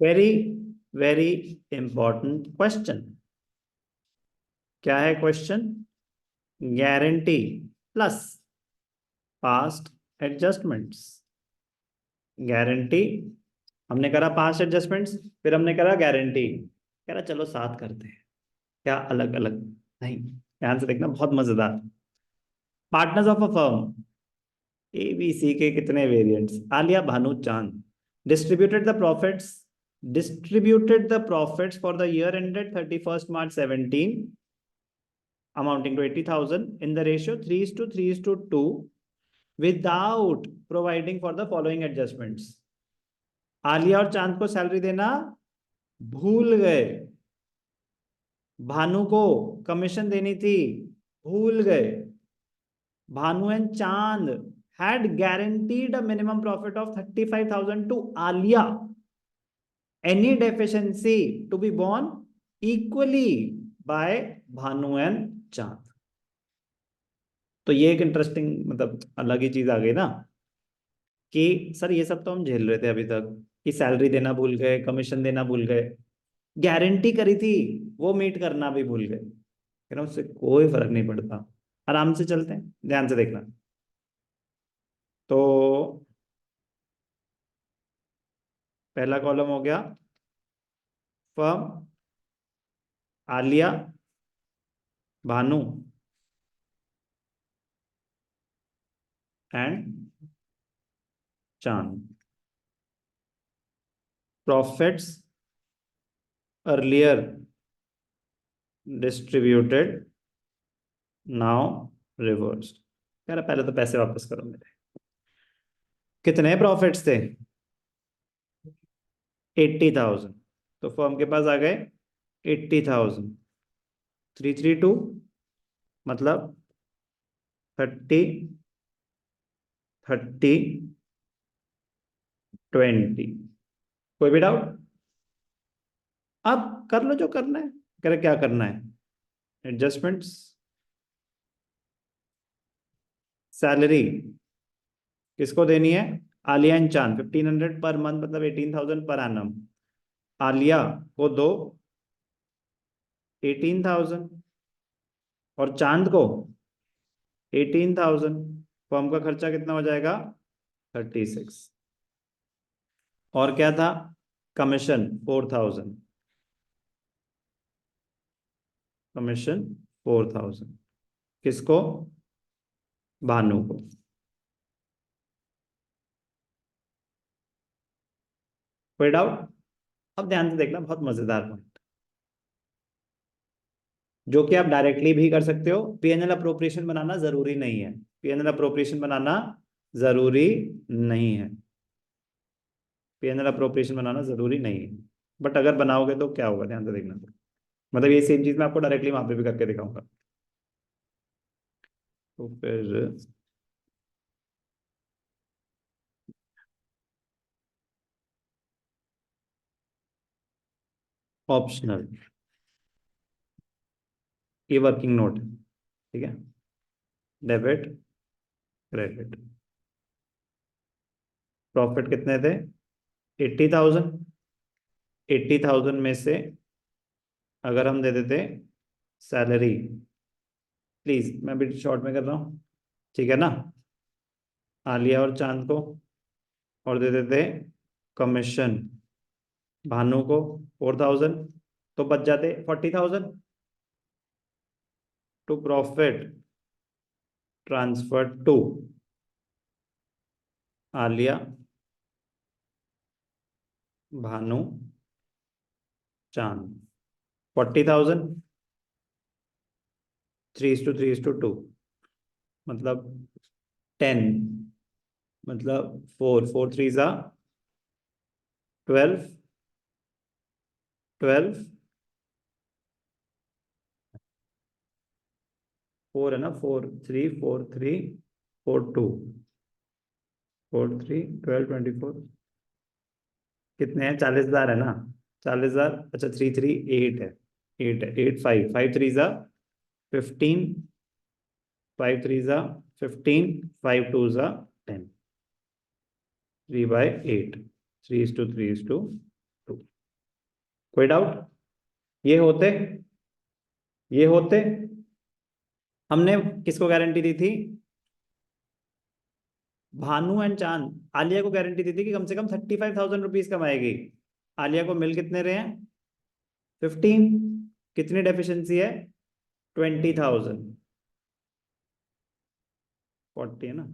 Very very important question. क्या है question? Guarantee plus past adjustments. Guarantee, हमने करा पास्ट एडजस्टमेंट्स, फिर हमने करा गारंटी। कह रहा चलो साथ करते हैं। क्या अलग अलग? नहीं, ध्यान से देखना, बहुत मजेदार। Partners of a firm, ABC के कितने वेरिएंट्स? आलिया, भानु, चांद। Distributed the profits, distributed the profits for the year ended 31st March 17 amounting to 80,000 in the ratio 3:3:2 without providing for the following adjustments. Alia और चांद को सैलरी देना भूल गए, भानु को कमीशन देनी थी भूल गए, भानु एंड चांद had guaranteed a minimum profit of 35,000 to Alia. Any deficiency to be borne equally by Bhanu and Chand. तो ये एक इंटरेस्टिंग, मतलब अलग ही चीज आ गई ना, कि सर ये सब तो हम झेल रहे थे अभी तक, कि सैलरी देना भूल गए, कमीशन देना भूल गए, गारंटी करी थी वो मीट करना भी भूल गए। कह रहा उससे कोई फर्क नहीं पड़ता, आराम से चलते हैं, ध्यान से देखना। तो पहला कॉलम हो गया फर्म, आलिया, भानु एंड चांद। Profits earlier distributed now reversed. कह रहा पहले तो पैसे वापस करो मेरे। कितने प्रॉफिट्स थे? 80,000। तो फर्म के पास आ गए 80,000। 332 मतलब 30 30 20। कोई भी डाउट? अब कर लो जो करना है। कह रहे क्या करना है? एडजस्टमेंट्स, सैलरी किसको देनी है? आलिया एंड चांद। 1500 पर मंथ मतलब 18,000 पर एनम। आलिया को दो 18,000 और चांद को 18,000। फर्म का खर्चा कितना हो जाएगा? 36। और क्या था? कमीशन 4,000। कमीशन 4,000 किसको? भानु को। कोई डाउट? अब ध्यान से देखना, बहुत मजेदार पॉइंट, जो कि आप डायरेक्टली भी कर सकते हो। पीएनएल अप्रोप्रिएशन बनाना जरूरी नहीं है। पीएनएल अप्रोप्रिएशन बनाना जरूरी नहीं है। पीएनएल अप्रोप्रिएशन बनाना जरूरी नहीं है, बट अगर बनाओगे तो क्या होगा, ध्यान से देखना। मतलब ये सेम चीज मैं आपको डायरेक्टली वहां पे भी करके दिखाऊंगा। तो फिर ऑप्शनल, ये वर्किंग नोट है, ठीक है। Debit, credit. प्रॉफिट कितने थे? 80,000। 80,000 में से अगर हम दे देते सैलरी, प्लीज मैं भी शॉर्ट में कर रहा हूँ, ठीक है ना, आलिया और चांद को, और दे देते कमीशन भानु को 4,000, तो बच जाते 40,000 to profit transfer to Aliya, Bhanu, Chand. 40,000 3:3:2 मतलब 10, मतलब 4 4 3 12 12 4 है ना, 4 3 4 3 4 2 4 3 12 24 कितने हैं? 40,000 है ना, 40,000। अच्छा 3 3 8 है, 8 है, 8 5 5 3 15 5 2 10 3/8 3:3:2। कोई डाउट? ये होते, ये होते, हमने किसको गारंटी दी थी? भानु एंड चांद, आलिया को गारंटी दी थी कि कम से कम 35,000 रुपीज कमाएगी। आलिया को मिल कितने रहे हैं? 15। कितनी डेफिशिएंसी है? 20,000। 40 है ना?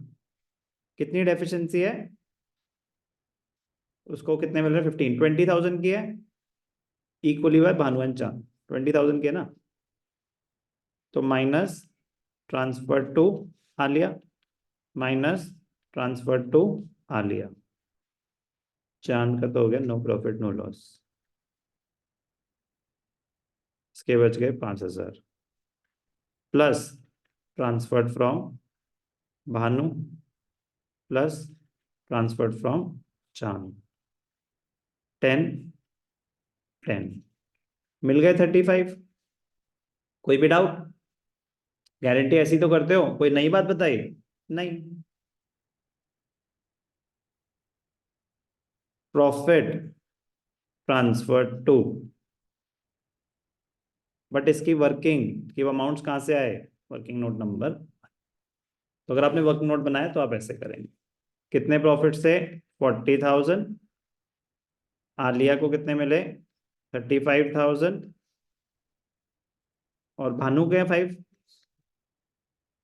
कितनी डेफिशिएंसी है? उसको कितने मिल रहे हैं? 15। 20,000 की है, इक्वली हुआ है भानु एंड चांद। 20,000 की है ना? तो minus transfer to Aliya, minus transfer to Aliya. Chand का तो हो गया नो प्रॉफिट नो लॉस, इसके बच गए 5,000, plus transferred from Bhanu, plus transferred from चांद। 10, 10 मिल गए 35। कोई भी डाउट? गारंटी ऐसी तो करते हो, कोई नई बात बताई? नहीं। प्रॉफिट ट्रांसफर टू, बट इसकी वर्किंग की अमाउंट्स कहाँ से आए? Working note number. तो अगर आपने वर्किंग नोट बनाया तो आप ऐसे करेंगे। कितने प्रॉफिट से? 40,000। आलिया को कितने मिले? 35,000। और भानु के 5।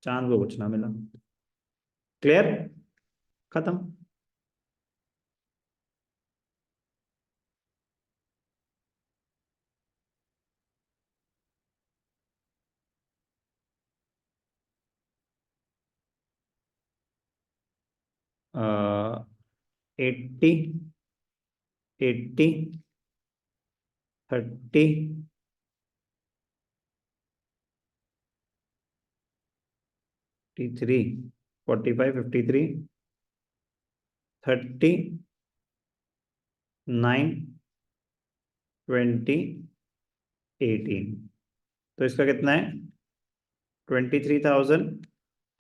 चांद को कुछ ना मिला। क्लियर? खत्म। 80, 80, 30, 53, 45, 53, 39, 20, 18। तो इसका कितना है? 23,000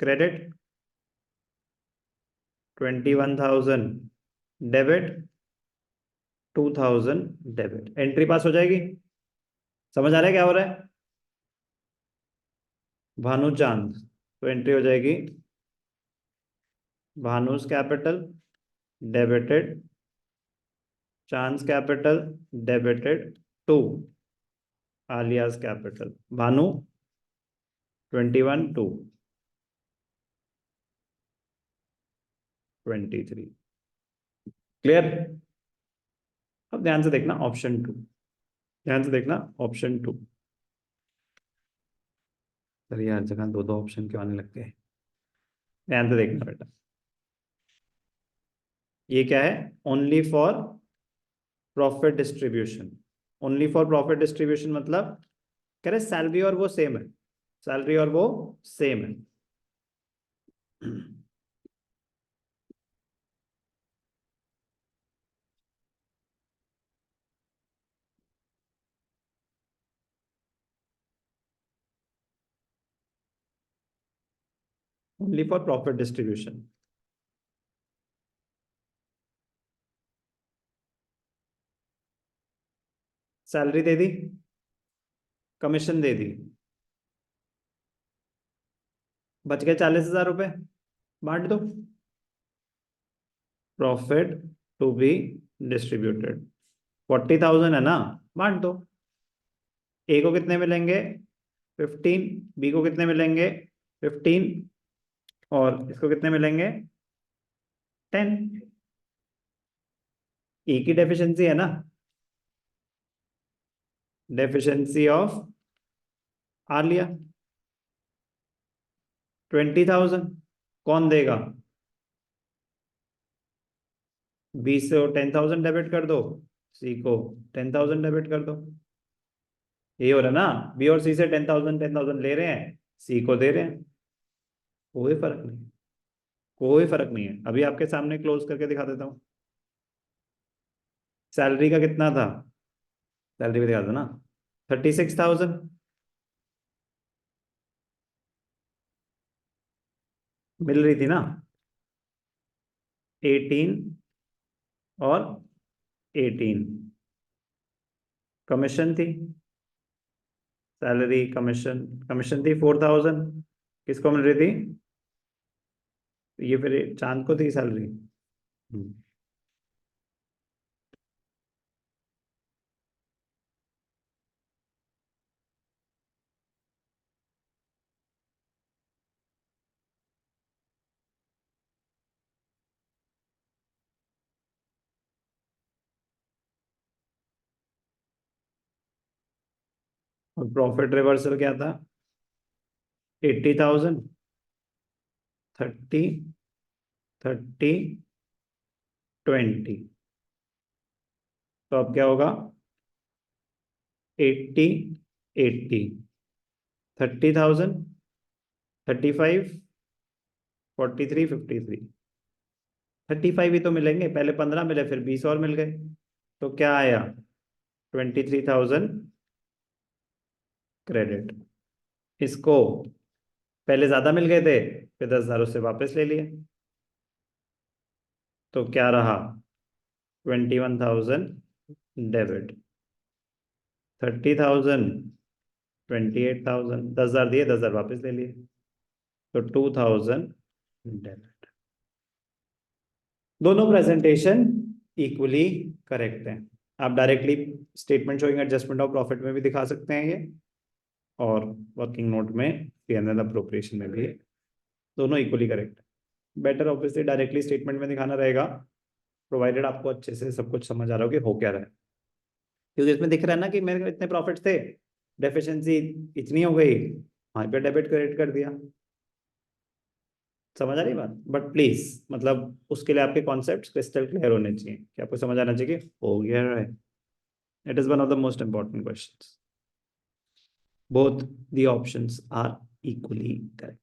क्रेडिट, 21,000 डेबिट, 2,000 डेबिट। एंट्री पास हो जाएगी? समझ आ रहा है क्या हो रहा है? भानु चांद, तो एंट्री हो जाएगी भानुस कैपिटल डेबिटेड, चांस capital debited to Alia's capital. Bhanu 21, 2, 23। Clear? अब ध्यान से देखना ऑप्शन टू, ध्यान से देखना ऑप्शन टू। सर यार जगह दो दो ऑप्शन क्यों आने लगते हैं? ध्यान से देखना बेटा। ये क्या है? Only for profit distribution. Only for profit distribution मतलब कह रहे सैलरी और वो सेम है, सैलरी और वो सेम है। Only for profit distribution. Salary दे दी, कमीशन दे दी, बच गए 40,000 रुपए, बांट दो। प्रॉफिट टू बी डिस्ट्रीब्यूटेड 40,000 है ना, बांट दो। ए को कितने मिलेंगे? 15। बी को कितने मिलेंगे? 15। और इसको कितने मिलेंगे? 10। ए की डेफिशिएंसी है ना, डेफिशिएंसी ऑफ आलिया 20,000। कौन देगा? बी से 10,000 डेबिट कर दो, सी को 10,000 डेबिट कर दो। ये हो रहा है ना, बी और सी से 10,000 10,000 ले रहे हैं, सी को दे रहे हैं। कोई फर्क नहीं, कोई फर्क नहीं है। अभी आपके सामने क्लोज करके दिखा देता हूँ। सैलरी का कितना था? सैलरी भी दिखा दो ना, 36,000 मिल रही थी ना, 18 और 18। कमीशन थी, सैलरी कमीशन, कमीशन थी 4,000, किसको मिल रही थी? ये फिर चांद को थी सैलरी। और प्रॉफिट रिवर्सल क्या था? 80,000, 30, 30, 20। तो अब क्या होगा? 80, 80, 30,000, 35, 43, 53। 35 ही तो मिलेंगे, पहले 15 मिले, फिर 20 और मिल गए। तो क्या आया? 23,000 क्रेडिट। इसको पहले ज्यादा मिल गए थे, फिर 10,000 उससे वापस ले लिए। तो क्या रहा? 21,000 डेबिट, 30,000, 28,000, 10,000 दिए, 10,000 वापस ले लिए। तो 2,000 डेबिट। दोनों प्रेजेंटेशन इक्वली करेक्ट हैं। आप directly statement showing adjustment of profit में भी दिखा सकते हैं ये, और वर्किंग नोट में P&L अप्रोप्रिएशन में भी, दोनों इक्वली करेक्ट है। बेटर ऑब्वियसली डायरेक्टली स्टेटमेंट में दिखाना रहेगा, प्रोवाइडेड आपको अच्छे से सब कुछ समझ आ रहा हो कि हो क्या रहा है। क्योंकि इसमें दिख रहा है ना कि मेरे इतने प्रॉफिट थे, डेफिशिएंसी इतनी हो गई, वहां पे डेबिट क्रेडिट कर दिया। समझ आ रही बात? बट प्लीज मतलब उसके लिए आपके कॉन्सेप्ट्स क्रिस्टल क्लियर होने चाहिए, कि आपको समझ आना चाहिए कि हो गया है। It is one of the most important questions. Both the options are equally correct.